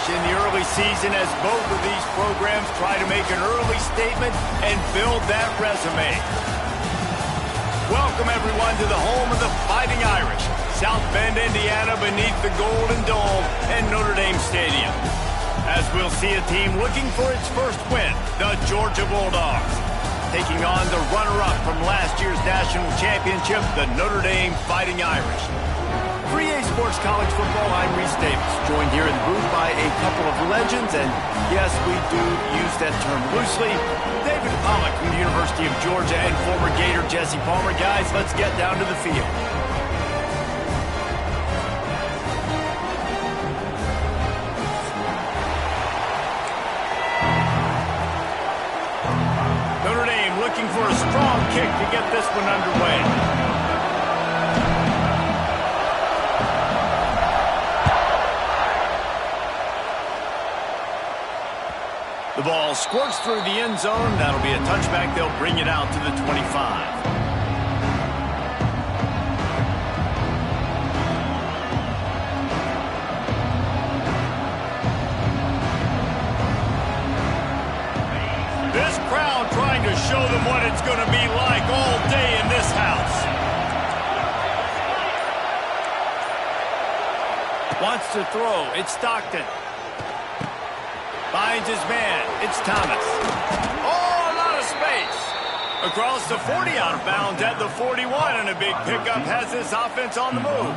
in the early season as both of these programs try to make an early statement and build that resume. Welcome, everyone, to the home of the Fighting Irish, South Bend, Indiana, beneath the Golden Dome and Notre Dame Stadium. As we'll see a team looking for its first win, the Georgia Bulldogs, taking on the runner-up from last year's national championship, the Notre Dame Fighting Irish. For EA Sports College Football, I'm Reese Davis, joined here in the booth by a couple of legends, and yes, we do use that term loosely. David Pollack from the University of Georgia and former Gator Jesse Palmer. Guys, let's get down to the field. Notre Dame looking for a strong kick to get this one underway. The ball squirts through the end zone. That'll be a touchback. They'll bring it out to the 25. This crowd trying to show them what it's going to be like all day in this house. Wants to throw. It's Stockton. Finds his man. It's Thomas. Oh, a lot of space. Across the 40, out of bounds at the 41, and a big pickup has this offense on the move.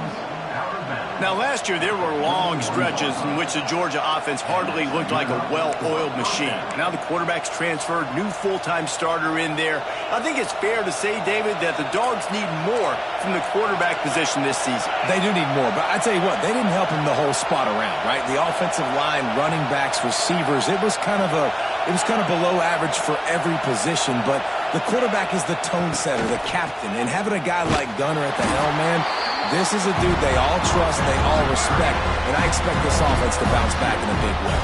Now, last year, there were long stretches in which the Georgia offense hardly looked like a well-oiled machine. Now the quarterback's transferred, new full-time starter in there. I think it's fair to say, David, that the Dogs need more from the quarterback position this season. They do need more, but I tell you what, they didn't help him the whole spot around, right? The offensive line, running backs, receivers, it was kind of below average for every position, but the quarterback is the tone setter, the captain, and having a guy like Gunner at the helm, man, this is a dude they all trust, they all respect, and I expect this offense to bounce back in a big way.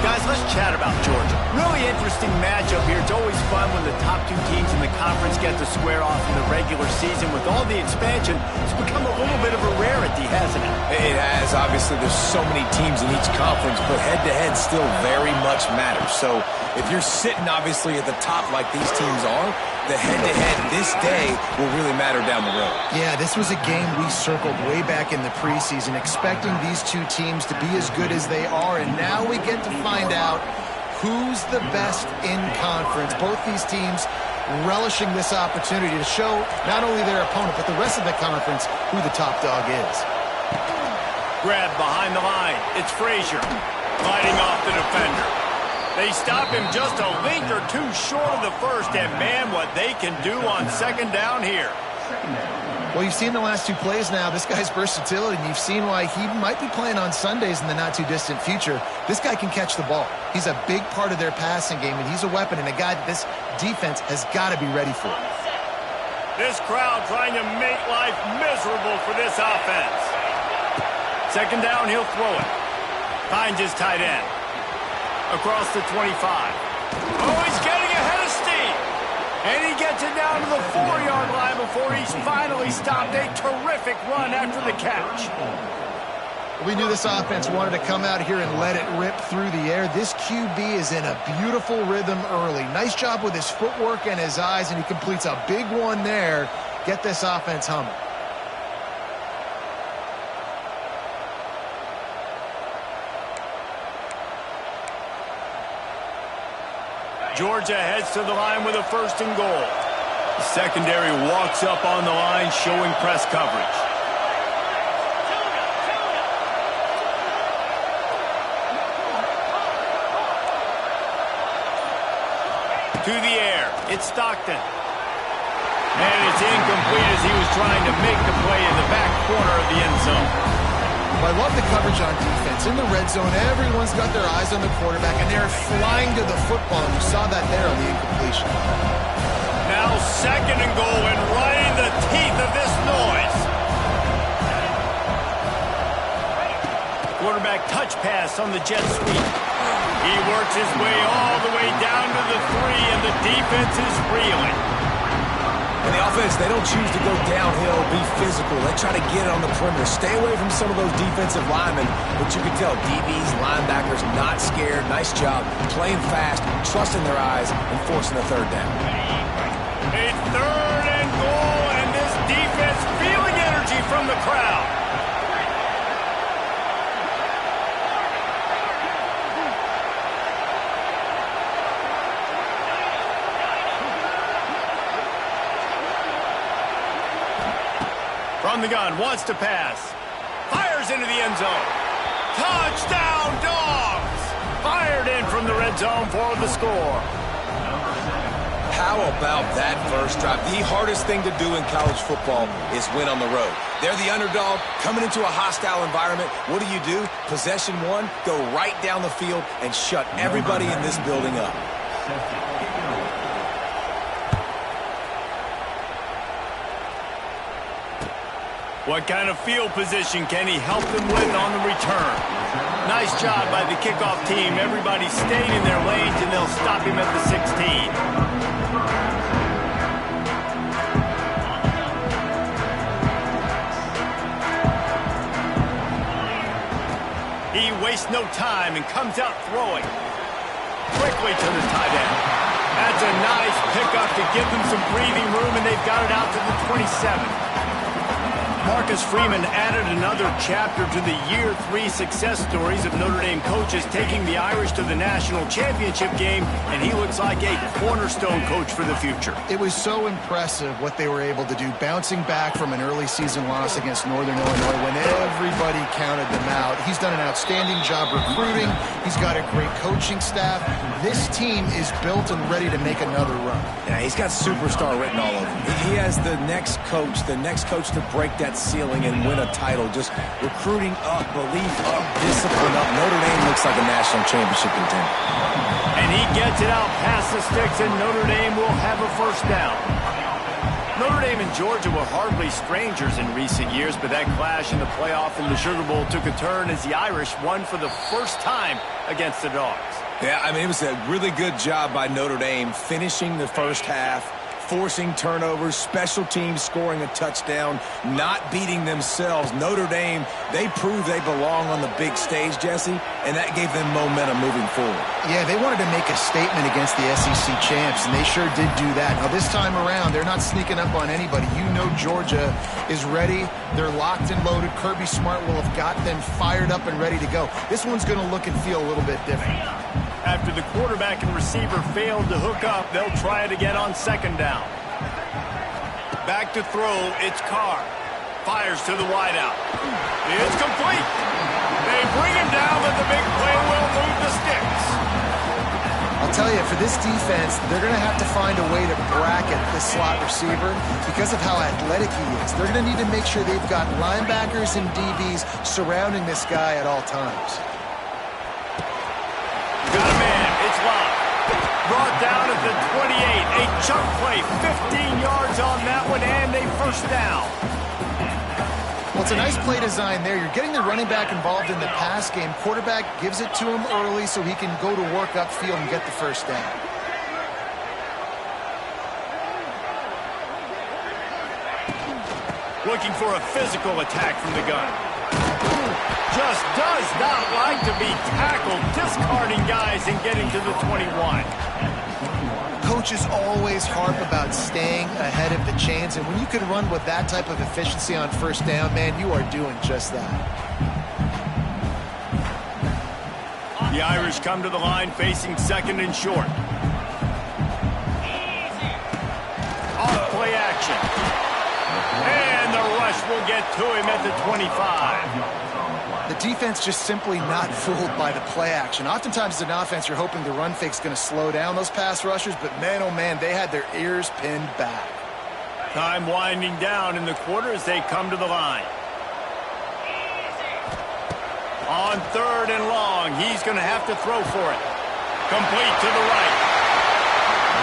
Guys, let's chat about Georgia. Really interesting matchup here. It's always fun when the top two teams in the conference get to square off in the regular season. With all the expansion, it's become a little bit of a rarity, hasn't it? It has. Obviously, there's so many teams in each conference, but head-to-head still very much matters. So if you're sitting, obviously, at the top like these teams are, the head-to-head this day will really matter down the road. Yeah, this was a game we circled way back in the preseason, expecting these two teams to be as good as they are, and now we get to find out who's the best in conference. Both these teams relishing this opportunity to show not only their opponent, but the rest of the conference who the top dog is. Grab behind the line. It's Frazier fighting off the defender. They stop him just a link or two short of the first, and man, what they can do on second down here. Well, you've seen the last two plays now. This guy's versatility, and you've seen why he might be playing on Sundays in the not-too-distant future. This guy can catch the ball. He's a big part of their passing game, and he's a weapon and a guy that this defense has got to be ready for. This crowd trying to make life miserable for this offense. Second down, he'll throw it. Finds his tight end. Across the 25. Oh, he's getting ahead of steam. And he gets it down to the 4-yard line before he's finally stopped. A terrific run after the catch. We knew this offense wanted to come out here and let it rip through the air. This QB is in a beautiful rhythm early. Nice job with his footwork and his eyes, and he completes a big one there. Get this offense humming. Georgia heads to the line with a first and goal. The secondary walks up on the line, showing press coverage. To the air, it's Stockton. And it's incomplete as he was trying to make the play in the back corner of the end zone. Well, I love the coverage on defense. In the red zone, everyone's got their eyes on the quarterback, and they're flying to the football. You saw that there on the incompletion. Now second and goal, and right in the teeth of this noise. Quarterback touch pass on the jet sweep. He works his way all the way down to the 3, and the defense is reeling. And the offense, they don't choose to go downhill, be physical. They try to get it on the perimeter. Stay away from some of those defensive linemen. But you can tell DBs, linebackers, not scared. Nice job playing fast, trusting their eyes, and forcing a third down. A third and goal, and this defense feeling energy from the crowd. From the gun, wants to pass. Fires into the end zone. Touchdown, Dogs! Fired in from the red zone for the score. How about that first drive? The hardest thing to do in college football is win on the road. They're the underdog, coming into a hostile environment. What do? Possession one, go right down the field and shut everybody in this building up. What kind of field position can he help them with on the return? Nice job by the kickoff team. Everybody stayed in their lanes, and they'll stop him at the 16. He wastes no time and comes out throwing. Quickly to the tight end. That's a nice pickup to give them some breathing room, and they've got it out to the 27. Marcus Freeman added another chapter to the Year 3 success stories of Notre Dame coaches taking the Irish to the national championship game, and he looks like a cornerstone coach for the future. It was so impressive what they were able to do, bouncing back from an early season loss against Northern Illinois when everybody counted them out. He's done an outstanding job recruiting. He's got a great coaching staff. This team is built and ready to make another run. Yeah, he's got superstar written all over him. He has the next coach to break that ceiling and win a title. Just recruiting up, belief up, discipline up. Notre Dame looks like a national championship contender. And he gets it out past the sticks, and Notre Dame will have a first down. Notre Dame and Georgia were hardly strangers in recent years, but that clash in the playoff in the Sugar Bowl took a turn as the Irish won for the first time against the Dogs. Yeah, I mean, it was a really good job by Notre Dame finishing the first half, forcing turnovers, special teams scoring a touchdown, not beating themselves. Notre Dame, they proved they belong on the big stage, Jesse, and that gave them momentum moving forward. Yeah, they wanted to make a statement against the SEC champs, and they sure did do that. Now, this time around, they're not sneaking up on anybody. You know Georgia is ready. They're locked and loaded. Kirby Smart will have got them fired up and ready to go. This one's going to look and feel a little bit different. After the quarterback and receiver failed to hook up, they'll try it again on second down. Back to throw, it's Carr. Fires to the wideout. It's complete. They bring him down, but the big play will move the sticks. I'll tell you, for this defense, they're going to have to find a way to bracket this slot receiver because of how athletic he is. They're going to need to make sure they've got linebackers and DBs surrounding this guy at all times. Got a man. It's Love. Brought down at the 28. A chunk play. 15 yards on that one and a first down. Well, it's a nice play design there. You're getting the running back involved in the pass game. Quarterback gives it to him early so he can go to work upfield and get the first down. Looking for a physical attack from the gun. Just does not like to be tackled, discarding guys and getting to the 21. Coaches always harp about staying ahead of the chains, and when you can run with that type of efficiency on first down, man, you are doing just that. The Irish come to the line facing second and short. Off play action. And the rush will get to him at the 25. The defense just simply not fooled by the play action. Oftentimes as an offense, you're hoping the run fake's going to slow down those pass rushers, but man, oh man, they had their ears pinned back. Time winding down in the quarter as they come to the line. On third and long, he's going to have to throw for it. Complete to the right.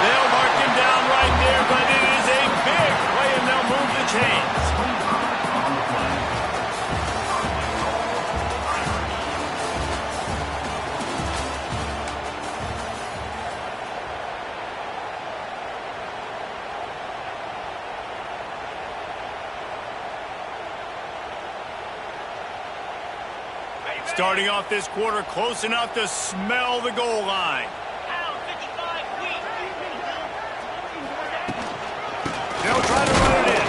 They'll mark him down right there, but it is a big play, and they'll move the chains. Starting off this quarter close enough to smell the goal line. They'll try to run it in.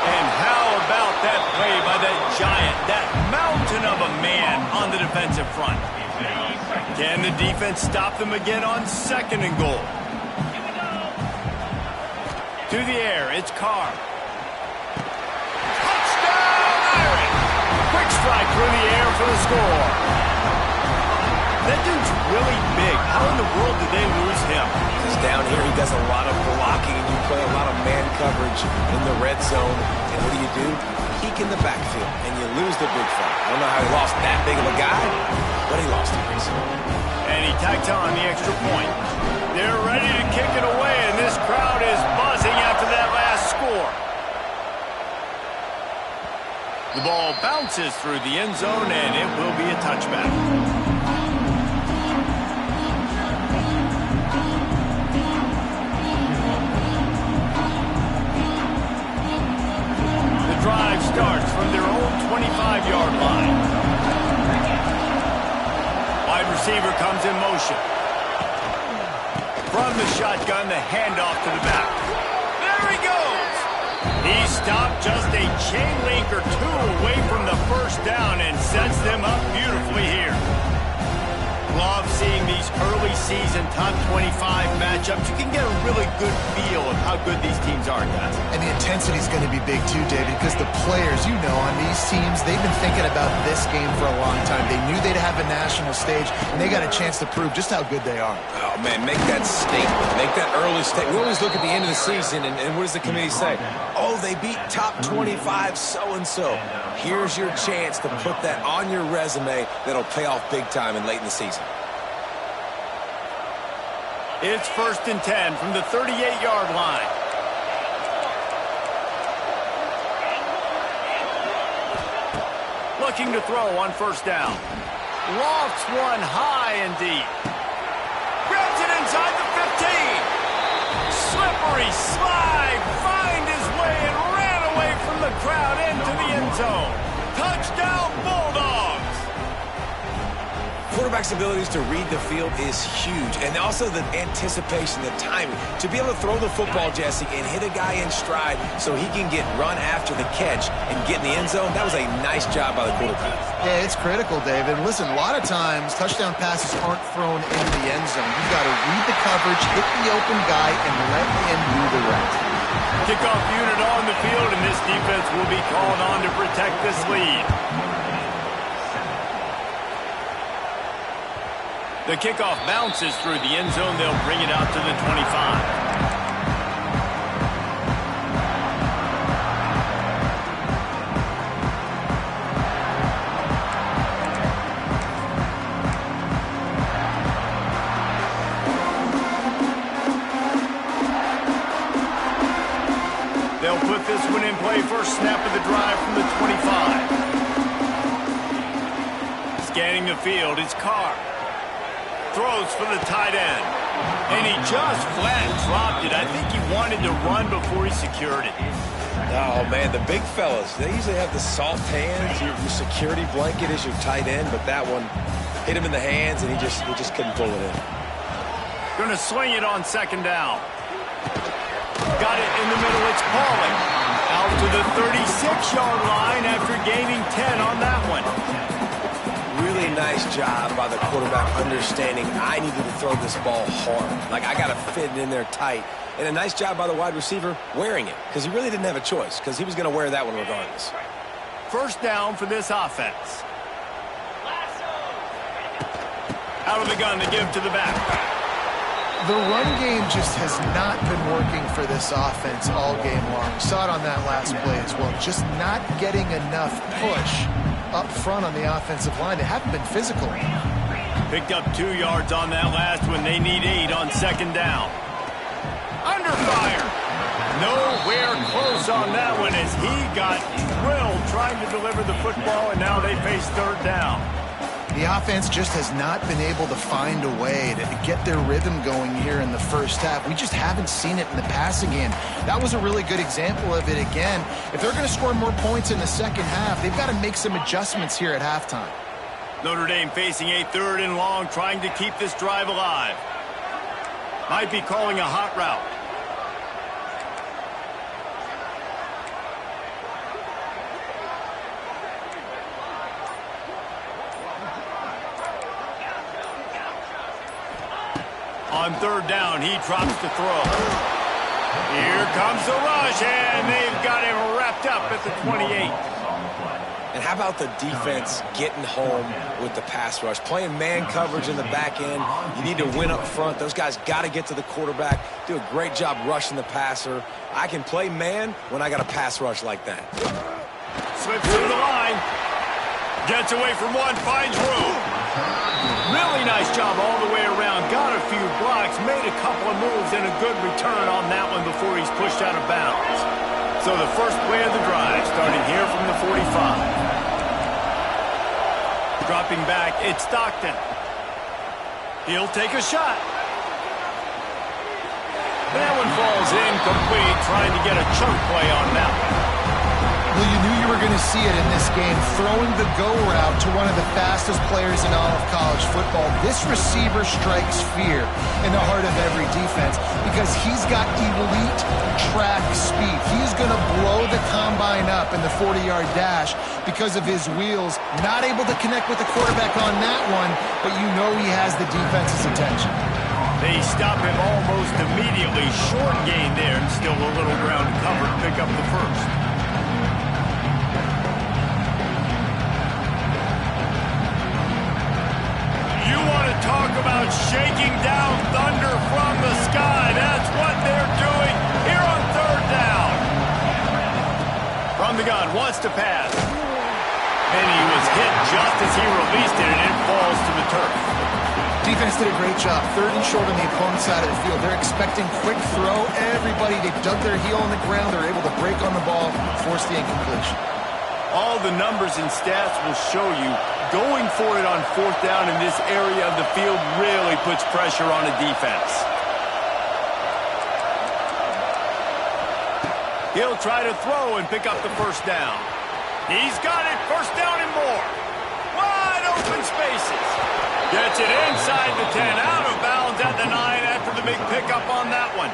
And how about that play by that giant, that mountain of a man on the defensive front? Can the defense stop them again on 2nd and goal? To the air, it's Carr. Touchdown, Irish! Quick strike through the air for the score. That dude's really big. How in the world did they lose him? He's down here. He does a lot of blocking, and you play a lot of man coverage in the red zone. And what do? Peek in the backfield, and you lose the big fella. I don't know how he lost that big of a guy, but he lost him. And he tacked on the extra point. They're ready to kick it away, and this crowd is buzzing after that last score. The ball bounces through the end zone, and it will be a touchback. The drive starts from their own 25-yard line. Wide receiver comes in motion. From the shotgun, the handoff to the back. There he goes. He stopped just a chain link or two away from the first down and sets them up beautifully here. Love seeing these early season top 25 matchups. You can get a really good feel of how good these teams are, guys. And the intensity is going to be big too, David, because the players, you know, on these teams, they've been thinking about this game for a long time. They knew they'd have a national stage, and they got a chance to prove just how good they are. Oh, man, make that statement. Make that early statement. We always look at the end of the season, and what does the committee say? Oh, they beat top 25 so-and-so. Here's your chance to put that on your resume that'll pay off big time and late in the season. It's 1st and 10 from the 38-yard line. Looking to throw on 1st down. Lofts one high and deep. Grabs it inside the 15. Slippery slide. Find his way and ran away from the crowd into the end zone. Touchdown, Bulldogs. Quarterback's abilities to read the field is huge, and also the anticipation, the timing. To be able to throw the football, Jesse, and hit a guy in stride so he can get run after the catch and get in the end zone, that was a nice job by the quarterback. Yeah, it's critical, David. Listen, a lot of times touchdown passes aren't thrown into the end zone. You've got to read the coverage, hit the open guy, and let him do the rest. Kickoff unit on the field, and this defense will be called on to protect this lead. The kickoff bounces through the end zone. They'll bring it out to the 25. They'll put this one in play. First snap of the drive from the 25. Scanning the field, it's Carr. Throws for the tight end. And he just flat dropped it. I think he wanted to run before he secured it. Oh, man, the big fellas, they usually have the soft hands. Your security blanket is your tight end, but that one hit him in the hands, and he just couldn't pull it in. Going to swing it on 2nd down. Got it in the middle. It's Pauling. Out to the 36-yard line after gaining 10 on that one. Really nice job by the quarterback understanding I needed to throw this ball hard. Like, I got to fit it in there tight. And a nice job by the wide receiver wearing it, because he really didn't have a choice, because he was going to wear that one regardless. 1st down for this offense. Out of the gun to give to the back. The run game just has not been working for this offense all game long. Saw it on that last play as well. Just not getting enough push up front on the offensive line. They haven't been physical. Picked up 2 yards on that last one. They need 8 on 2nd down. Under fire. Nowhere close on that one as he got drilled trying to deliver the football, and now they face 3rd down. The offense just has not been able to find a way to get their rhythm going here in the first half. We just haven't seen it in the passing game. That was a really good example of it again. If they're going to score more points in the second half, they've got to make some adjustments here at halftime. Notre Dame facing a 3rd and long, trying to keep this drive alive. Might be calling a hot route. On 3rd down, he drops the throw. Here comes the rush, and they've got him wrapped up at the 28. And how about the defense getting home with the pass rush? Playing man coverage in the back end. You need to win up front. Those guys got to get to the quarterback. Do a great job rushing the passer. I can play man when I got a pass rush like that. Slips through the line. Gets away from one, finds room. Really nice job all the way around. Got a few blocks, made a couple of moves, and a good return on that one before he's pushed out of bounds. So the first play of the drive, starting here from the 45. Dropping back, it's Stockton. He'll take a shot. That one falls incomplete, trying to get a chunk play on that one. Well, you knew you were going to see it in this game, throwing the go route to one of the fastest players in all of college football. This receiver strikes fear in the heart of every defense because he's got elite track speed. He's going to blow the combine up in the 40-yard dash because of his wheels. Not able to connect with the quarterback on that one, but you know he has the defense's attention. They stop him almost immediately. Short gain there, and still a little ground covered. Pick up the first. Talk about shaking down thunder from the sky. That's what they're doing here on 3rd down. From the gun, wants to pass. And he was hit just as he released it, and it falls to the turf. Defense did a great job. 3rd and short on the opponent's side of the field. They're expecting quick throw. Everybody, they dug their heel on the ground. They're able to break on the ball, force the incompletion. All the numbers and stats will show you going for it on 4th down in this area of the field really puts pressure on a defense. He'll try to throw and pick up the 1st down. He's got it, 1st down and more. Wide open spaces. Gets it inside the 10, out of bounds at the 9 after the big pickup on that one.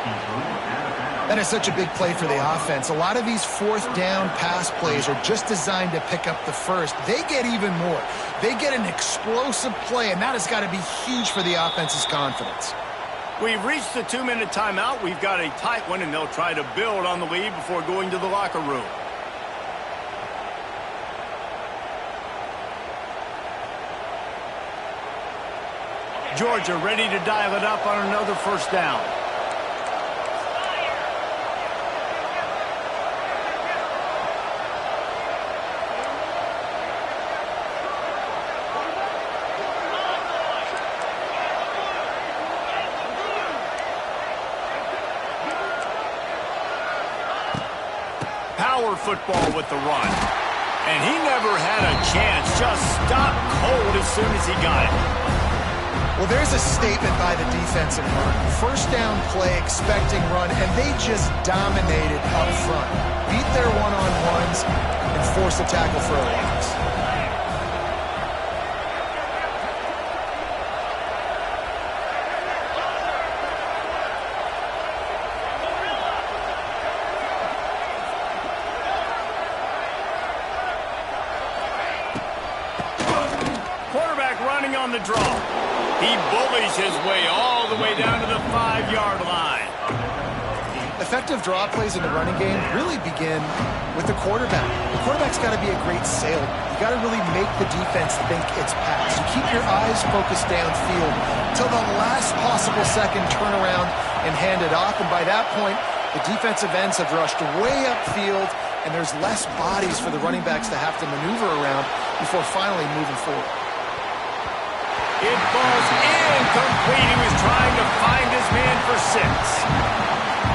That is such a big play for the offense. A lot of these 4th down pass plays are just designed to pick up the first. They get even more. They get an explosive play, and that has got to be huge for the offense's confidence. We've reached the 2-minute timeout. We've got a tight one, and they'll try to build on the lead before going to the locker room. Georgia ready to dial it up on another 1st down. Power football with the run. And he never had a chance. Just stopped cold as soon as he got it. Well, there's a statement by the defensive line. 1st down play, expecting run, and they just dominated up front. Beat their one-on-ones and forced a tackle for a loss. On the draw. He bullies his way all the way down to the 5-yard line. Effective draw plays in the running game really begin with the quarterback. The quarterback's got to be a great salesman. You got to really make the defense think it's pass. You keep your eyes focused downfield till the last possible second, turn around and hand it off. And by that point, the defensive ends have rushed way upfield, and there's less bodies for the running backs to have to maneuver around before finally moving forward. It falls incomplete. He was trying to find his man for 6.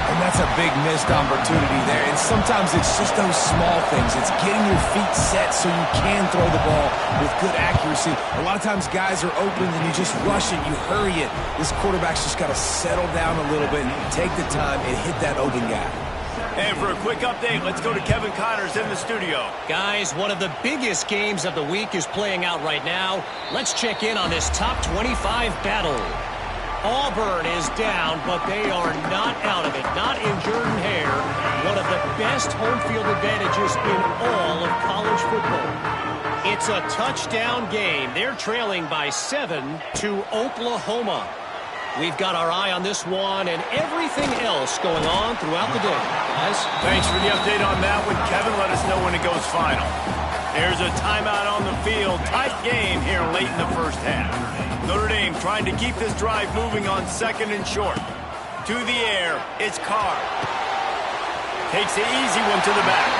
And that's a big missed opportunity there. And sometimes it's just those small things. It's getting your feet set so you can throw the ball with good accuracy. A lot of times guys are open and you just rush it, you hurry it. This quarterback's just got to settle down a little bit, take the time, and hit that open guy. And for a quick update, let's go to Kevin Connors in the studio. Guys, one of the biggest games of the week is playing out right now. Let's check in on this top 25 battle. Auburn is down, but they are not out of it. Not in Jordan-Hare, one of the best home field advantages in all of college football. It's a touchdown game. They're trailing by 7 to Oklahoma. We've got our eye on this one and everything else going on throughout the day. Guys? Thanks for the update on that one, Kevin. Let us know when it goes final. There's a timeout on the field. Tight game here late in the first half. Notre Dame trying to keep this drive moving on 2nd and short. To the air, it's Carr. Takes the easy one to the back.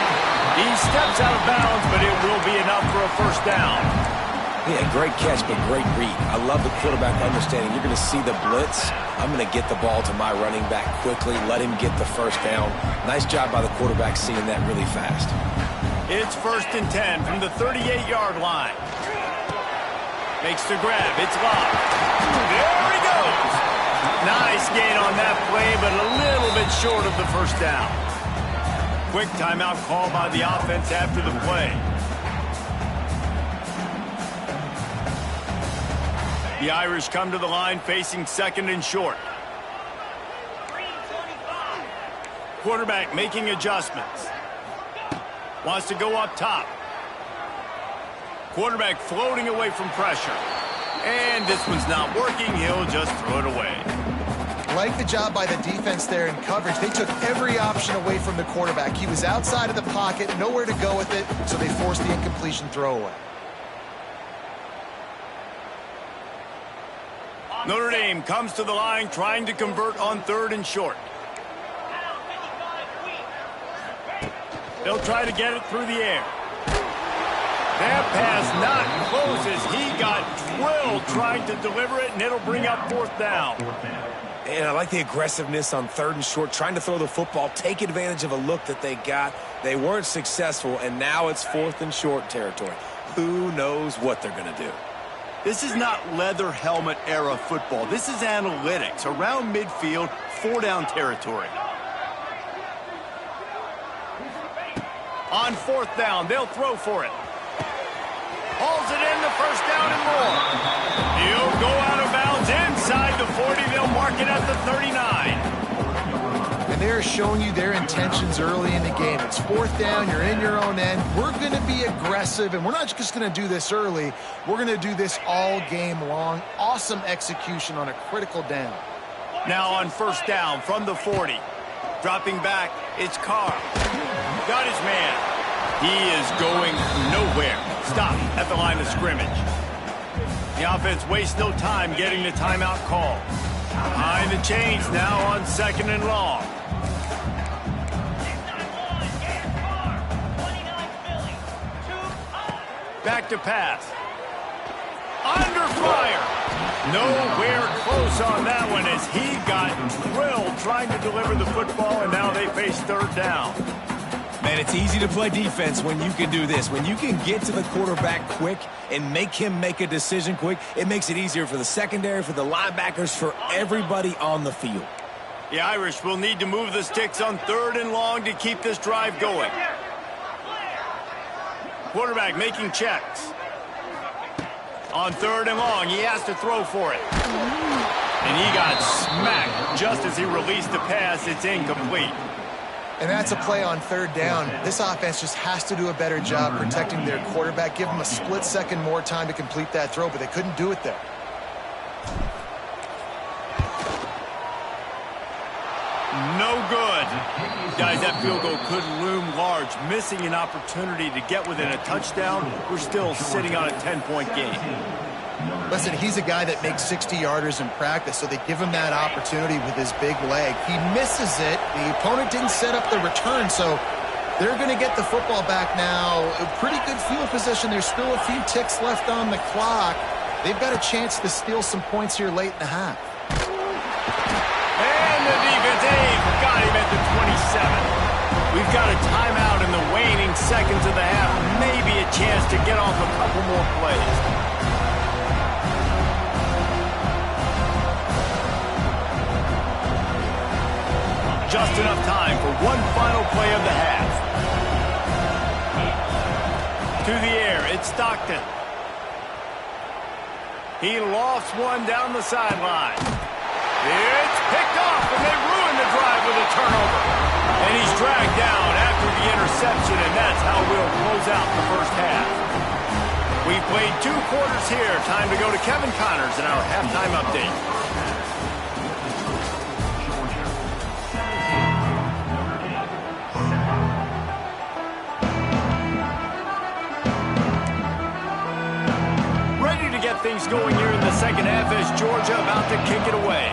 He steps out of bounds, but it will be enough for a first down. Yeah, great catch, but great read. I love the quarterback understanding. You're going to see the blitz. I'm going to get the ball to my running back quickly, let him get the first down. Nice job by the quarterback seeing that really fast. It's 1st and 10 from the 38-yard line. Makes the grab. It's locked. There he goes. Nice gain on that play, but a little bit short of the first down. Quick timeout call by the offense after the play. The Irish come to the line facing 2nd and short. Quarterback making adjustments. Wants to go up top. Quarterback floating away from pressure. And this one's not working. He'll just throw it away. Like the job by the defense there in coverage. They took every option away from the quarterback. He was outside of the pocket, nowhere to go with it, so they forced the incompletion throwaway. Notre Dame comes to the line trying to convert on 3rd and short. They'll try to get it through the air. That pass not close as he got drilled trying to deliver it, and it'll bring up 4th down. And I like the aggressiveness on 3rd and short, trying to throw the football, take advantage of a look that they got. They weren't successful, and now it's 4th and short territory. Who knows what they're going to do? This is not leather helmet era football. This is analytics. Around midfield, 4-down territory. On 4th down, they'll throw for it. Hauls it in, the first down and more. He'll go out of bounds inside the 40. They'll mark it at the 39. And they're showing you their intentions early in the game. It's 4th down, you're in your own end. We're going to be aggressive, and we're not just going to do this early. We're going to do this all game long. Awesome execution on a critical down. Now on 1st down from the 40. Dropping back, it's Carr. Got his man. He is going nowhere. Stop at the line of scrimmage. The offense wastes no time getting the timeout call. Behind the chains now on 2nd and long. Back to pass. Under fire. Nowhere close on that one as he got drilled trying to deliver the football, and now they face 3rd down. Man, it's easy to play defense when you can do this. When you can get to the quarterback quick and make him make a decision quick, it makes it easier for the secondary, for the linebackers, for everybody on the field. The Irish will need to move the sticks on 3rd and long to keep this drive going. Quarterback making checks. On 3rd and long, he has to throw for it. And he got smacked just as he released the pass. It's incomplete. And that's a play on 3rd down. This offense just has to do a better job protecting their quarterback. Give them a split second more time to complete that throw, but they couldn't do it there. No good. Guys, that field goal could loom large. Missing an opportunity to get within a touchdown. We're still sitting on a 10-point game. Listen, he's a guy that makes 60-yarders in practice, so they give him that opportunity with his big leg. He misses it. The opponent didn't set up the return, so they're going to get the football back now. A pretty good field position. There's still a few ticks left on the clock. They've got a chance to steal some points here late in the half. And the defense, got him at the 27. We've got a timeout in the waning seconds of the half. Maybe a chance to get off a couple more plays. just enough time for one final play of the half. To the air, it's Stockton. He lofts one down the sideline. It's picked off, and they ruin the drive with a turnover. And he's dragged down after the interception, and that's how we'll close out the first half. We've played 2 quarters here. Time to go to Kevin Connors in our halftime update. Ready to get things going here in the second half as Georgia about to kick it away.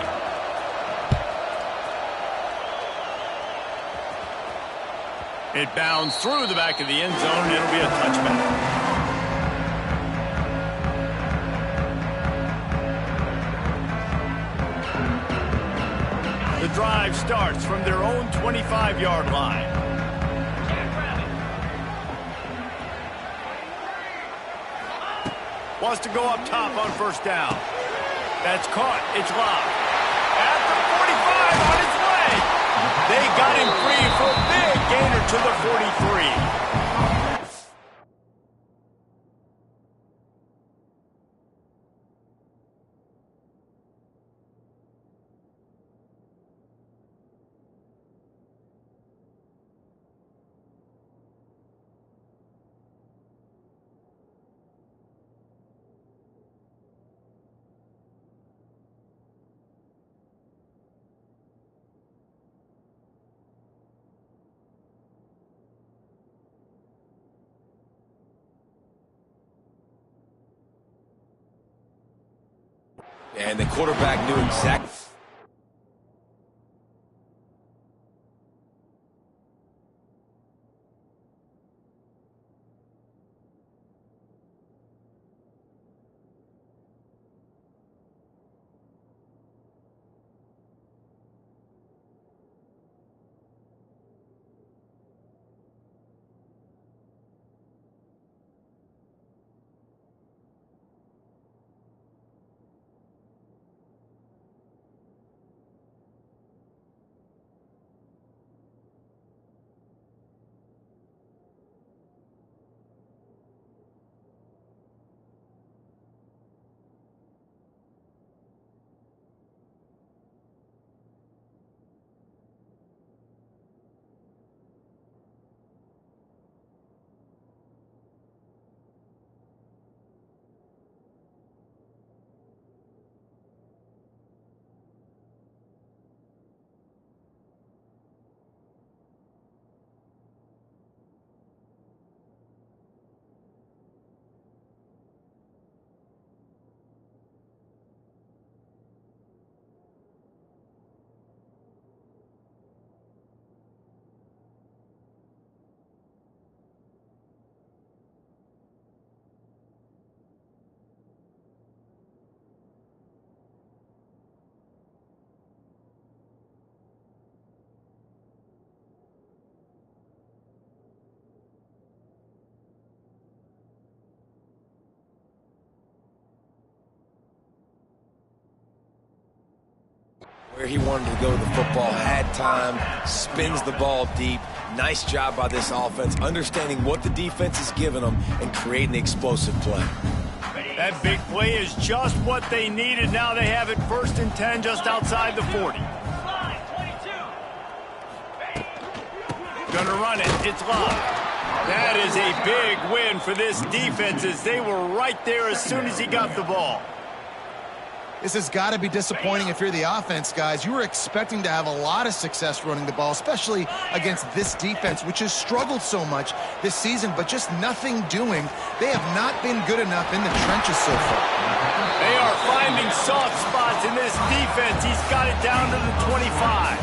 It bounds through the back of the end zone, and it'll be a touchback. The drive starts from their own 25-yard line. Wants to go up top on first down. That's caught. It's locked. At the 45 on its way. They got him free for a big gainer to the 43. And the quarterback knew exactly. Where he wanted to go with the football, had time, spins the ball deep. Nice job by this offense, understanding what the defense is giving them and creating the explosive play. That big play is just what they needed. Now they have it 1st and 10 just outside the 40. Gonna run it. It's locked. That is a big win for this defense as they were right there as soon as he got the ball. This has got to be disappointing if you're the offense, guys. You were expecting to have a lot of success running the ball, especially against this defense, which has struggled so much this season, but just nothing doing. They have not been good enough in the trenches so far. They are finding soft spots in this defense. He's got it down to the 25.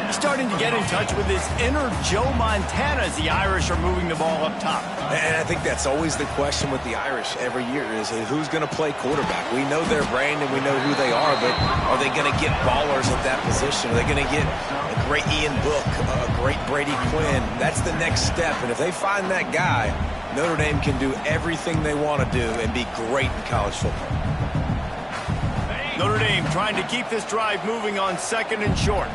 He's starting to get in touch with his inner Joe Montana as the Irish are moving the ball up top. And I think that's always the question with the Irish every year is who's going to play quarterback. We know their brand and we know who they are, but are they going to get ballers at that position? Are they going to get a great Ian Book, a great Brady Quinn? That's the next step. And if they find that guy, Notre Dame can do everything they want to do and be great in college football. Notre Dame trying to keep this drive moving on 2nd and short.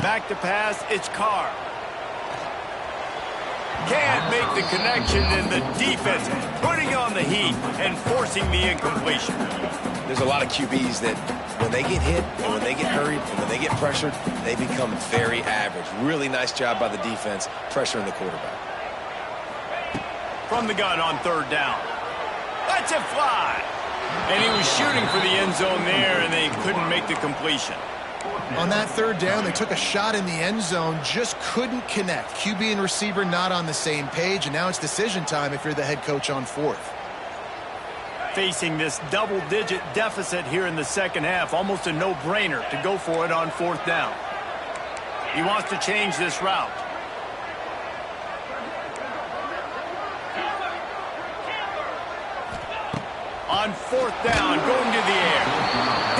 back to pass, it's Carr. Can't make the connection, and the defense putting on the heat and forcing the incompletion. There's a lot of QBs that when they get hit and when they get hurried and when they get pressured, they become very average. Really nice job by the defense pressuring the quarterback. From the gun on third down. Lets it fly. And he was shooting for the end zone there, and they couldn't make the completion. On that third down, they took a shot in the end zone, just couldn't connect. QB and receiver not on the same page, and now it's decision time if you're the head coach on fourth. Facing this double-digit deficit here in the second half, almost a no-brainer to go for it on fourth down. He wants to change this route. On fourth down, going to the air.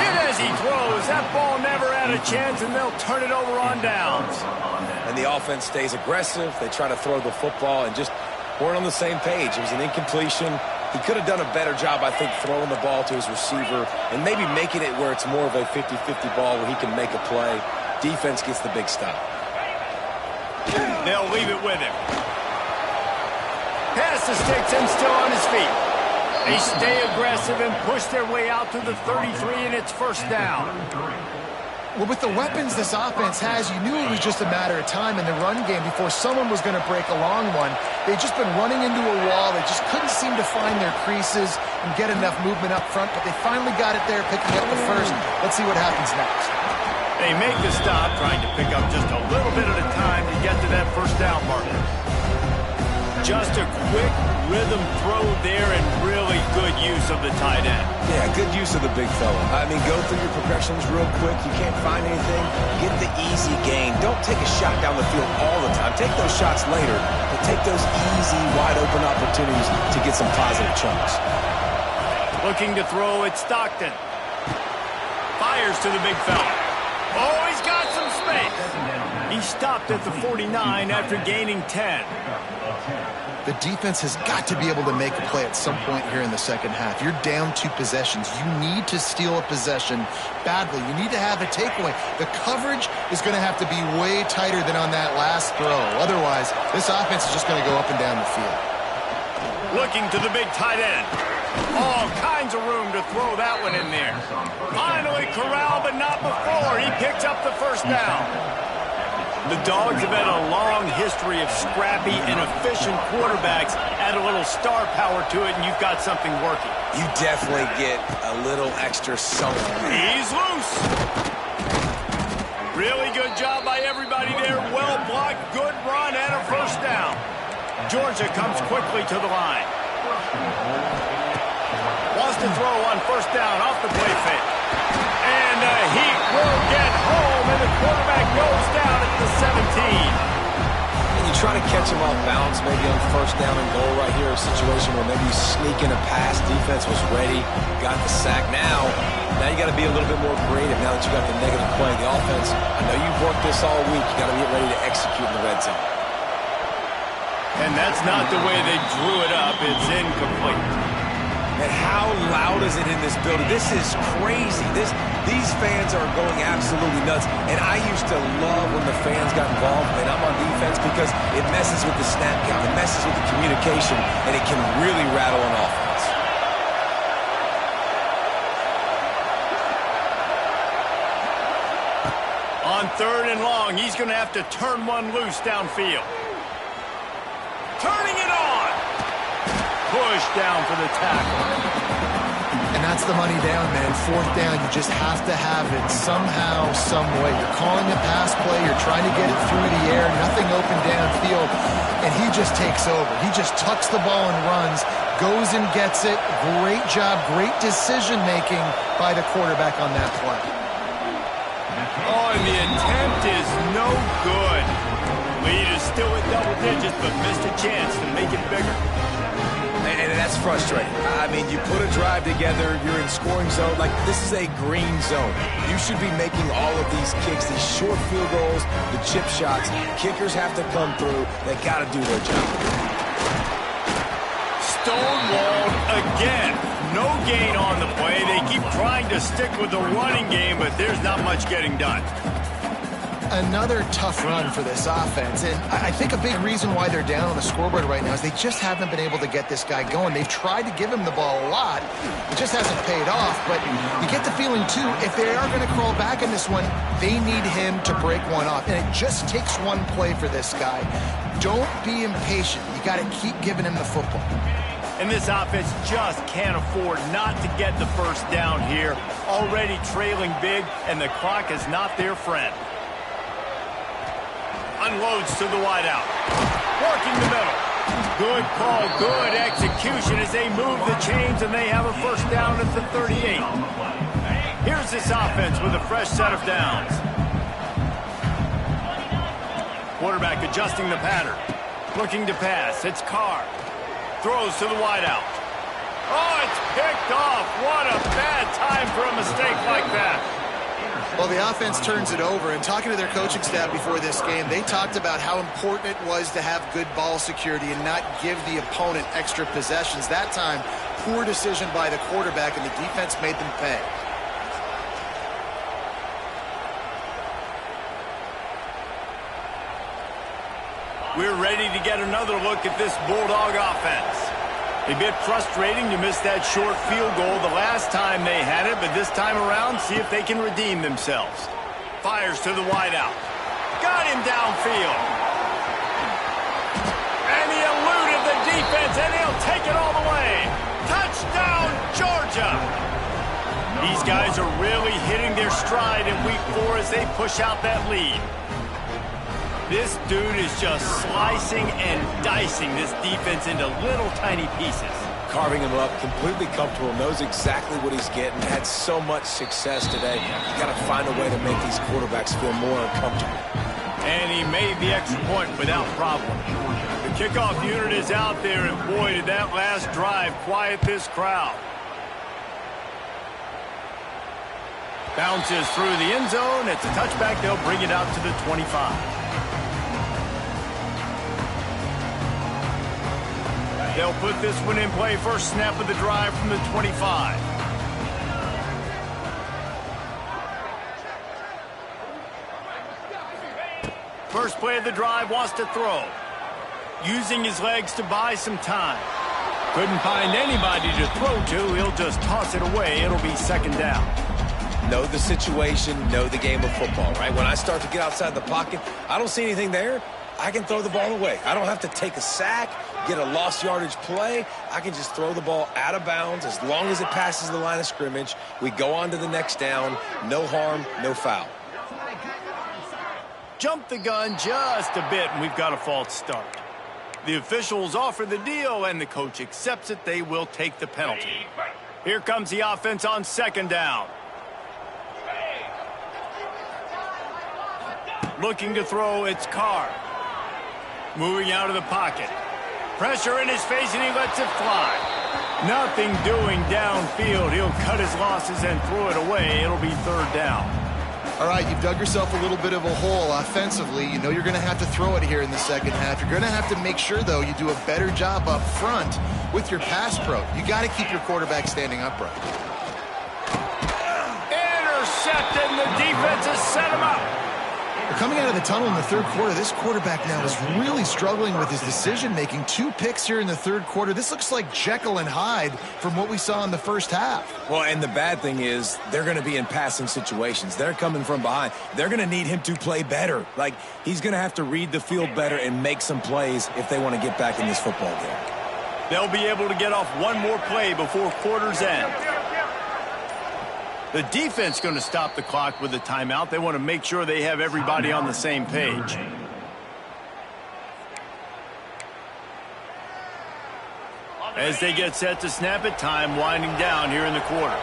Hit as he throws. That ball never had a chance, and they'll turn it over on downs. And the offense stays aggressive. They try to throw the football and just weren't on the same page. It was an incompletion. He could have done a better job, I think, throwing the ball to his receiver and maybe making it where it's more of a 50-50 ball where he can make a play. Defense gets the big stop. They'll leave it with him. Pass the sticks and still on his feet. They stay aggressive and push their way out to the 33, and it's first down. Well, with the weapons this offense has, you knew it was just a matter of time in the run game before someone was going to break a long one. They've just been running into a wall. They just couldn't seem to find their creases and get enough movement up front, but they finally got it there, picking up the first. Let's see what happens next. They make the stop, trying to pick up just a little bit at a time to get to that first down marker. Just a quick rhythm throw there and really good use of the tight end. Yeah, good use of the big fella. I mean, go through your progressions real quick. You can't find anything. Get the easy gain. Don't take a shot down the field all the time. Take those shots later, but take those easy, wide-open opportunities to get some positive chunks. Looking to throw, it's Stockton. Fires to the big fella. Oh, he's got some space. He stopped at the 49 after gaining 10. The defense has got to be able to make a play at some point here in the second half. You're down 2 possessions. You need to steal a possession badly. You need to have a takeaway. The coverage is going to have to be way tighter than on that last throw. Otherwise, this offense is just going to go up and down the field. Looking to the big tight end. All kinds of room to throw that one in there. Finally corralled, but not before. He picks up the first down. The Dogs have had a long history of scrappy and efficient quarterbacks. Add a little star power to it, and you've got something working. You definitely get a little extra something. He's loose. Really good job by everybody there. Well blocked, good run, and a first down. Georgia comes quickly to the line. Wants to throw on first down off the play fake. And the heat will get home, and the quarterback goes down at the 17. And you try to catch him off balance, maybe on first down and goal right here, a situation where maybe you sneak in a pass, defense was ready, got the sack. Now you got to be a little bit more creative now that you got the negative play. The offense, I know you've worked this all week, you got to get ready to execute in the red zone. And that's not the way they drew it up. It's incomplete. And how loud is it in this building? This is crazy. These fans are going absolutely nuts. And I used to love when the fans got involved, and I'm on defense, because it messes with the snap count, it messes with the communication, and it can really rattle an offense. On third and long, he's going to have to turn one loose downfield. Turning it on. Push down for the tackle. And that's the money down, man. Fourth down, you just have to have it somehow, some way. You're calling a pass play. You're trying to get it through the air. Nothing open downfield. And he just takes over. He just tucks the ball and runs, goes and gets it. Great job, great decision-making by the quarterback on that play. Oh, and the attempt is no good. Lead is still at double digits, but missed a chance to make it bigger. And that's frustrating. I mean, you put a drive together, you're in scoring zone. Like, this is a green zone. You should be making all of these kicks, these short field goals, the chip shots. Kickers have to come through. They got to do their job. Stonewalled again. No gain on the play. They keep trying to stick with the running game, but there's not much getting done. Another tough run for this offense, and I think a big reason why they're down on the scoreboard right now is they just haven't been able to get this guy going. They've tried to give him the ball a lot. It just hasn't paid off, but you get the feeling, too, if they are going to crawl back in this one, they need him to break one off, and it just takes one play for this guy. Don't be impatient. You got to keep giving him the football. And this offense just can't afford not to get the first down here. Already trailing big, and the clock is not their friend. Unloads to the wideout. Working the middle. Good call, good execution as they move the chains, and they have a first down at the 38. Here's this offense with a fresh set of downs. Quarterback adjusting the pattern. Looking to pass. It's Carr. Throws to the wideout. Oh, it's picked off. What a bad time for a mistake like that. Well, the offense turns it over, and talking to their coaching staff before this game, they talked about how important it was to have good ball security and not give the opponent extra possessions. That time, poor decision by the quarterback, and the defense made them pay. We're ready to get another look at this Bulldog offense. A bit frustrating to miss that short field goal the last time they had it, but this time around, see if they can redeem themselves. Fires to the wideout. Got him downfield. And he eluded the defense, and he'll take it all the way. Touchdown, Georgia! These guys are really hitting their stride in week 4 as they push out that lead. This dude is just slicing and dicing this defense into little tiny pieces. Carving him up, completely comfortable, knows exactly what he's getting, had so much success today. You got to find a way to make these quarterbacks feel more uncomfortable. And he made the extra point without problem. The kickoff unit is out there, and boy, did that last drive quiet this crowd. Bounces through the end zone. It's a touchback. They'll bring it out to the 25. They'll put this one in play. First snap of the drive from the 25. First play of the drive, wants to throw. Using his legs to buy some time. Couldn't find anybody to throw to. He'll just toss it away. It'll be second down. Know the situation, know the game of football, right? When I start to get outside the pocket, I don't see anything there. I can throw the ball away. I don't have to take a sack, get a lost yardage play. I can just throw the ball out of bounds as long as it passes the line of scrimmage. We go on to the next down. No harm, no foul. Jump the gun just a bit, and we've got a false start. The officials offer the deal, and the coach accepts it. They will take the penalty. Here comes the offense on second down. Looking to throw, it's Carr. Moving out of the pocket. Pressure in his face, and he lets it fly. Nothing doing downfield. He'll cut his losses and throw it away. It'll be third down. All right, you've dug yourself a little bit of a hole offensively. You know you're going to have to throw it here in the second half. You're going to have to make sure, though, you do a better job up front with your pass pro. You got to keep your quarterback standing upright. Intercepted, and the defense has set him up. Coming out of the tunnel in the third quarter, this quarterback now is really struggling with his decision-making. 2 picks here in the third quarter. This looks like Jekyll and Hyde from what we saw in the first half. Well, and the bad thing is they're going to be in passing situations. They're coming from behind. They're going to need him to play better. Like, he's going to have to read the field better and make some plays if they want to get back in this football game. They'll be able to get off one more play before quarter's end. The defense going to stop the clock with a timeout. They want to make sure they have everybody on the same page. As they get set to snap it, time winding down here in the quarter.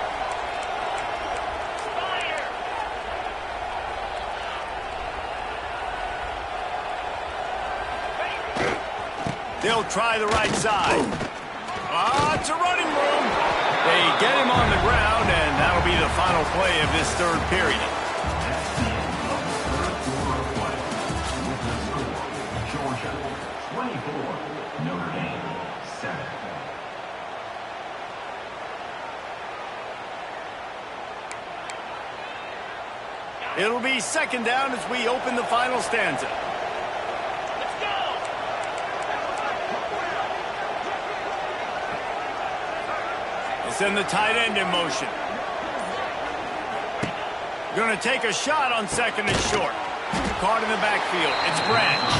They'll try the right side. It's a running room. They get him on the ground, and that'll be the final play of this third period. Georgia, 24, Notre Dame, 7. It'll be second down as we open the final stanza. Send the tight end in motion. Going to take a shot on second and short. Caught in the backfield. It's Branch.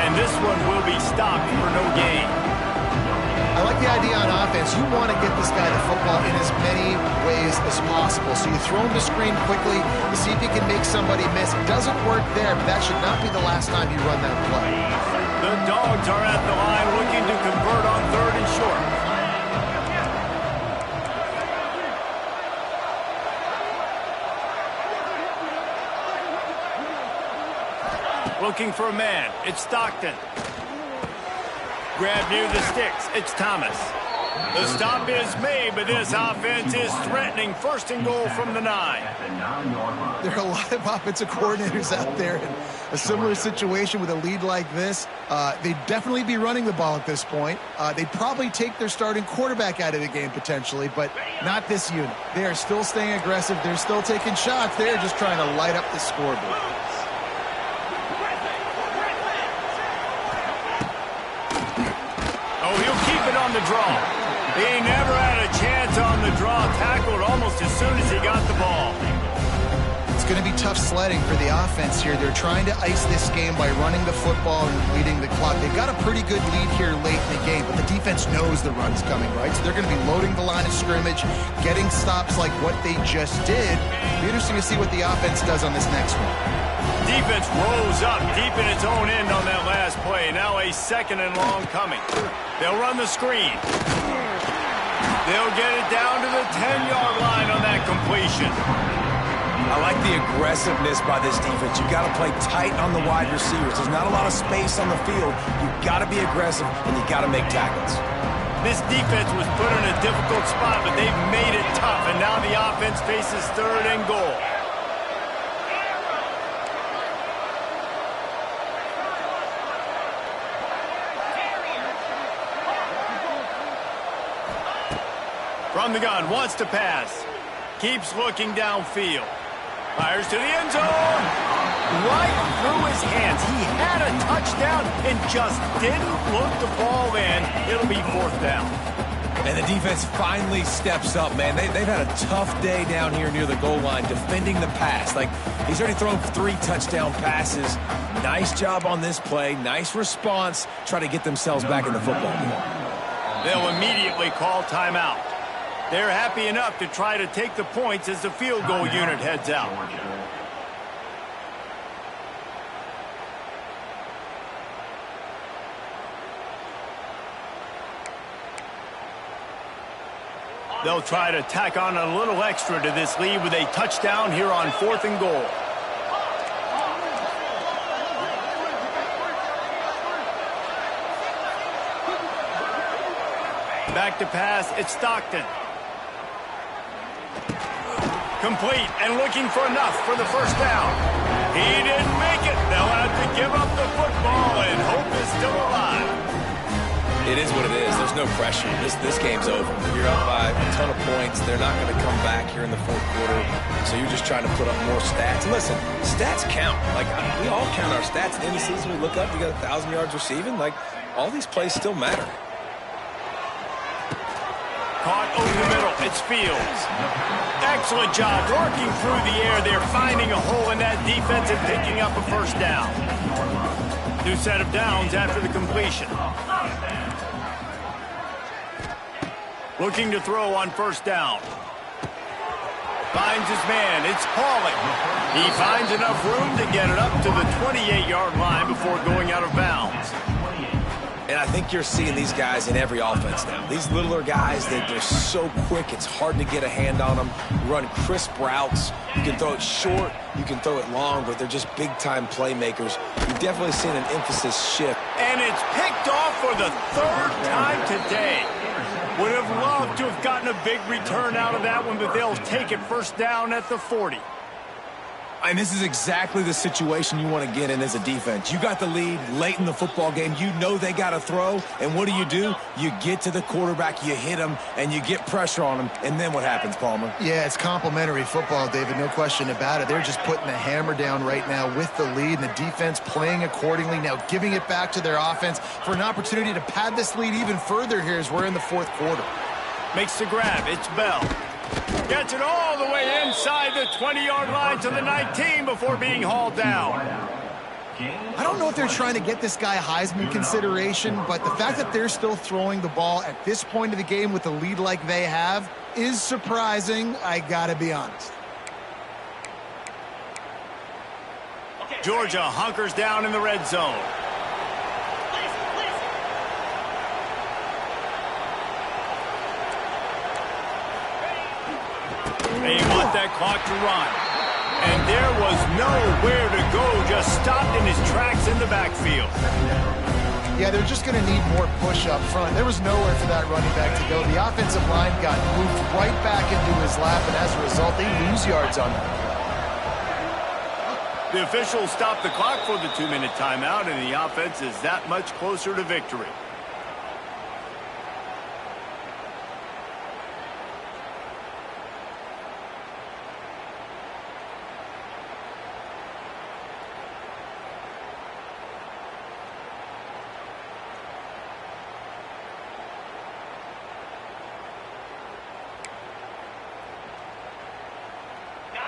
And this one will be stopped for no gain. I like the idea on offense. You want to get this guy the football in as many ways as possible. So you throw him the screen quickly to see if you can make somebody miss. It doesn't work there, but that should not be the last time you run that play. The Dogs are at the line looking to convert on third and short. Looking for a man. It's Stockton. Grab near the sticks. It's Thomas. The stop is made, but this offense is threatening. First and goal from the 9. There are a lot of offensive coordinators out there in a similar situation with a lead like this. They'd definitely be running the ball at this point. They'd probably take their starting quarterback out of the game potentially, but not this unit. They are still staying aggressive. They're still taking shots. They're just trying to light up the scoreboard. On the draw. He never had a chance on the draw. Tackled almost as soon as he got the ball. It's going to be tough sledding for the offense here. They're trying to ice this game by running the football and leading the clock. They've got a pretty good lead here late in the game, but the defense knows the run's coming, right? So they're going to be loading the line of scrimmage, getting stops like what they just did. It'll be interesting to see what the offense does on this next one. Defense rose up deep in its own end on that last play. Now a second and long coming. They'll run the screen. They'll get it down to the 10-yard line on that completion. I like the aggressiveness by this defense. You've got to play tight on the wide receivers. There's not a lot of space on the field. You've got to be aggressive, and you've got to make tackles. This defense was put in a difficult spot, but they've made it tough, and now the offense faces third and goal. From the gun, wants to pass. Keeps looking downfield. Fires to the end zone. Right through his hands. He had a touchdown and just didn't look the ball in. It'll be fourth down. And the defense finally steps up, man. They've had a tough day down here near the goal line defending the pass. Like, he's already thrown 3 touchdown passes. Nice job on this play. Nice response. Try to get themselves back in the football game. They'll immediately call timeout. They're happy enough to try to take the points as the field goal unit heads out. They'll try to tack on a little extra to this lead with a touchdown here on fourth and goal. Back to pass, it's Stockton. Complete and looking for enough for the first down. He didn't make it. They'll have to give up the football, and hope is still alive. It is what it is. There's no pressure. This game's over. You're up by a ton of points. They're not going to come back here in the fourth quarter. So you're just trying to put up more stats. And listen, stats count. Like, we all count our stats. At the end of the season, we look up, you got 1,000 yards receiving. Like, all these plays still matter. Caught over the middle. It's Fields. Excellent job working through the air. They're finding a hole in that defense and picking up a first down. New set of downs after the completion. Looking to throw on first down. Finds his man. It's Pauling. He finds enough room to get it up to the 28-yard line before going out of bounds. And I think you're seeing these guys in every offense now. These littler guys, they're so quick, it's hard to get a hand on them. Run crisp routes. You can throw it short, you can throw it long, but they're just big-time playmakers. You've definitely seen an emphasis shift. And it's picked off for the third time today. Would have loved to have gotten a big return out of that one, but they'll take it first down at the 40. And this is exactly the situation you want to get in as a defense. You got the lead late in the football game. You know they got to throw. And what do? You get to the quarterback, you hit him, and you get pressure on him. And then what happens, Palmer? Yeah, it's complimentary football, David. No question about it. They're just putting the hammer down right now with the lead, and the defense playing accordingly. Now giving it back to their offense for an opportunity to pad this lead even further here as we're in the fourth quarter. Makes the grab. It's Bell. Gets it all the way inside the 20-yard line to the 19 before being hauled down. I don't know if they're trying to get this guy Heisman consideration, but the fact that they're still throwing the ball at this point of the game with the lead like they have is surprising, I gotta be honest. Georgia hunkers down in the red zone. They want that clock to run. And there was nowhere to go, just stopped in his tracks in the backfield. Yeah, they're just going to need more push up front. There was nowhere for that running back to go. The offensive line got moved right back into his lap, and as a result, they lose yards on that. The officials stopped the clock for the 2-minute timeout, and the offense is that much closer to victory.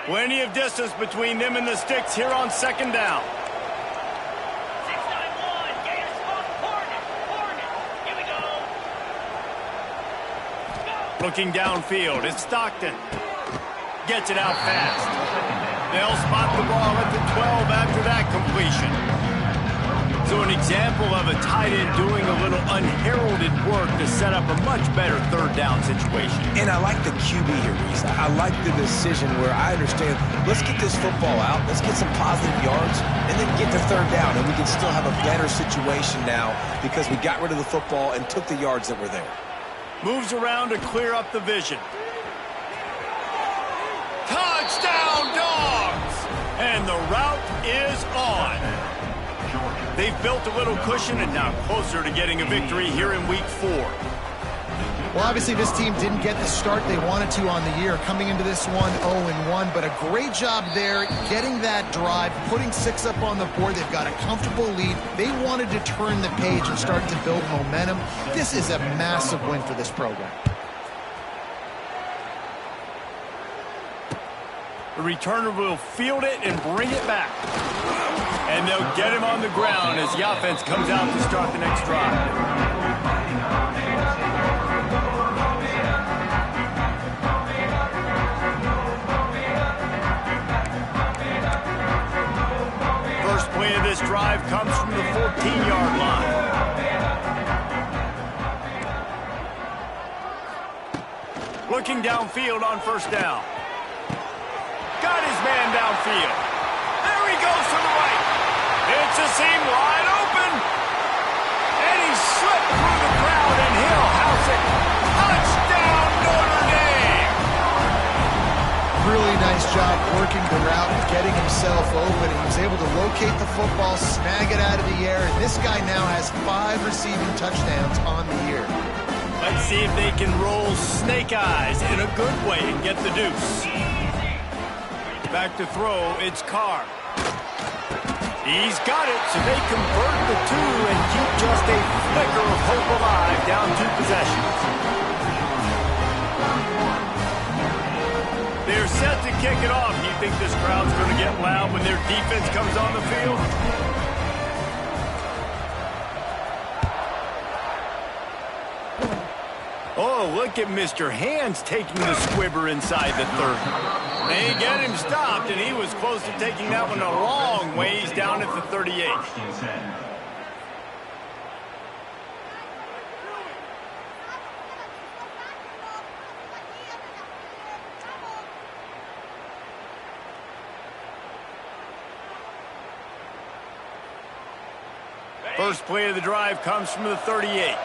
Plenty of distance between them and the sticks here on second down. 6-9-1, Gators Hornet. Here we go. Looking downfield, it's Stockton. Gets it out fast. They'll spot the ball at the 12 after that completion. So an example of a tight end doing a little unheralded work to set up a much better third down situation. And I like the QB here, Reese. I like the decision where I understand, let's get this football out, let's get some positive yards, and then get to third down, and we can still have a better situation now because we got rid of the football and took the yards that were there. Moves around to clear up the vision. Touchdown, Dogs! And the route is on. They've built a little cushion and now closer to getting a victory here in Week 4. Well, obviously this team didn't get the start they wanted to on the year, coming into this one 0-1, but a great job there getting that drive, putting 6 up on the board. They've got a comfortable lead. They wanted to turn the page and start to build momentum. This is a massive win for this program. The returner will field it and bring it back. And they'll get him on the ground as the offense comes out to start the next drive. First play of this drive comes from the 14-yard line. Looking downfield on first down. Got his man downfield. There he goes to the right. It's a seam wide open. And he slipped through the crowd, and he'll house it. Touchdown, Notre Dame. Really nice job working the route and getting himself open. He was able to locate the football, snag it out of the air, and this guy now has 5 receiving touchdowns on the year. Let's see if they can roll snake eyes in a good way and get the deuce. Back to throw, it's Carr. He's got it, so they convert the 2 and keep just a flicker of hope alive down 2 possessions. They're set to kick it off. Do you think this crowd's going to get loud when their defense comes on the field? Oh, look at Mr. Hands taking the squibber inside the 30. They get him stopped, and he was close to taking that one a long ways down at the 38. First play of the drive comes from the 38.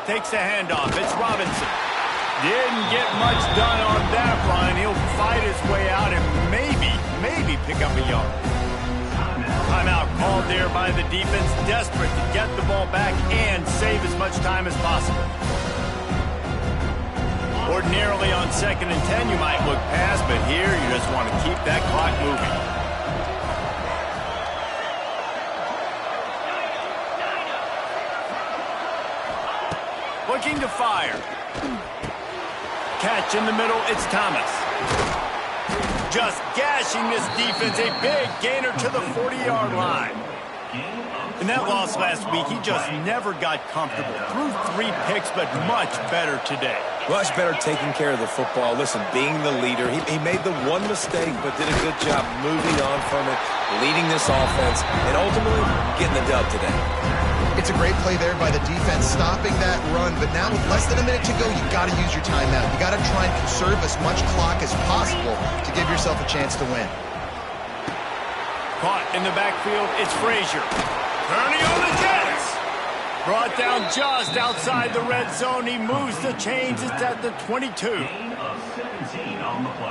Takes the handoff. It's Robinson. Didn't get much done on that run. He'll fight his way out and maybe pick up a yard. Timeout called there by the defense, desperate to get the ball back and save as much time as possible. Ordinarily on 2nd and 10, you might look past, but here you just want to keep that clock moving. Looking to fire. Catch in the middle, it's Thomas. Just gashing this defense, a big gainer to the 40-yard line. In that loss last week, he just never got comfortable. Threw 3 picks, but much better today. Much better taking care of the football. Listen, being the leader, he made the one mistake, but did a good job moving on from it, leading this offense, and ultimately getting the dub today. It's a great play there by the defense, stopping that run. But now with less than a minute to go, you got to use your timeout. You got to try and conserve as much clock as possible to give yourself a chance to win. Caught in the backfield, it's Frazier. Turning on the Jets. Brought down just outside the red zone. He moves the chains. It's at the 22.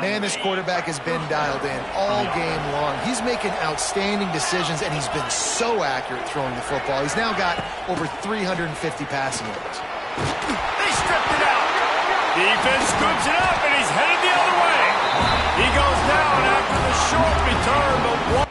Man, this quarterback has been dialed in all game long. He's making outstanding decisions, and he's been so accurate throwing the football. He's now got over 350 passing yards. They stripped it out. Defense scoops it up, and he's headed the other way. He goes down after the short return, but one.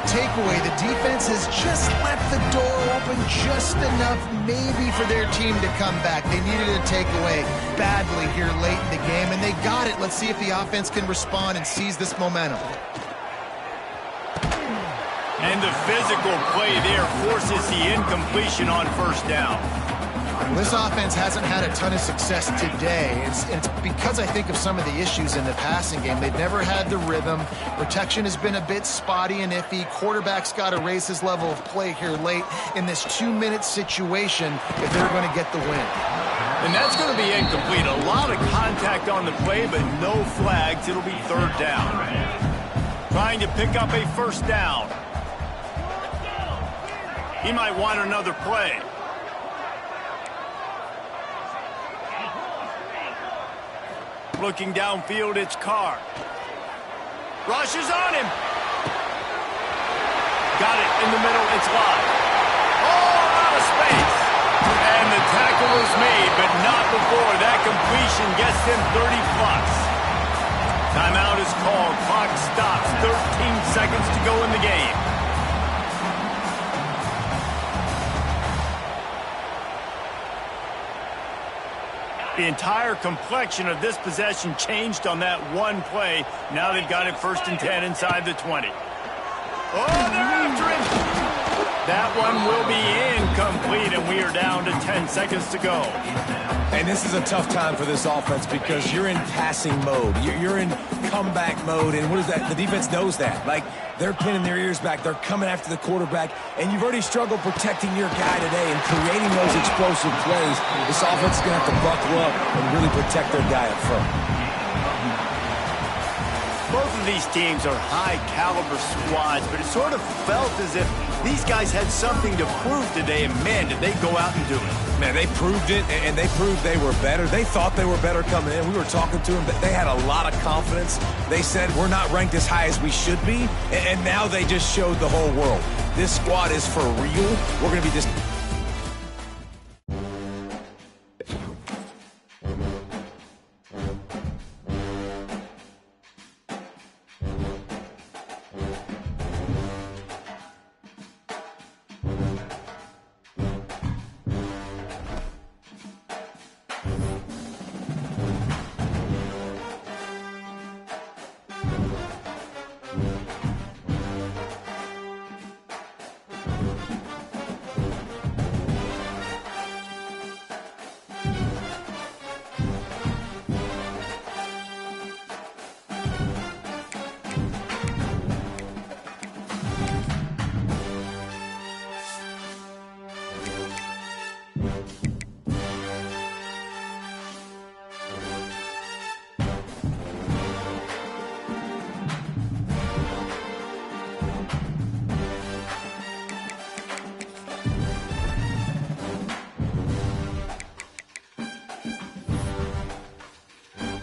Takeaway, the defense has just left the door open just enough maybe for their team to come back. They needed a takeaway badly here late in the game, and they got it. Let's see if the offense can respond and seize this momentum. And the physical play there forces the incompletion on 1st down. This offense hasn't had a ton of success today. It's because I think of some of the issues in the passing game. They've never had the rhythm. Protection has been a bit spotty and iffy. Quarterback's got to raise his level of play here late in this 2-minute situation if they're going to get the win. And that's going to be incomplete. A lot of contact on the play, but no flags. It'll be 3rd down. Trying to pick up a 1st down. He might want another play. Looking downfield, it's Carr. Rushes on him. Got it in the middle, it's live. Oh, out of space. And the tackle was made, but not before. That completion gets him 30-plus. Timeout is called. Clock stops. 13 seconds to go in the game. The entire complexion of this possession changed on that one play. Now they've got it 1st and 10 inside the 20. Oh, they're after him. That one will be incomplete, and we are down to 10 seconds to go. And this is a tough time for this offense because you're in passing mode. You're in comeback mode, and what is that? The defense knows that. Like, they're pinning their ears back. They're coming after the quarterback, and you've already struggled protecting your guy today and creating those explosive plays. This offense is going to have to buckle up and really protect their guy up front. Both of these teams are high-caliber squads, but it sort of felt as if these guys had something to prove today, and, man, did they go out and do it. Man, they proved it, and they proved they were better. They thought they were better coming in. We were talking to them. They had a lot of confidence. They said, we're not ranked as high as we should be, and now they just showed the whole world. This squad is for real. We're going to be just...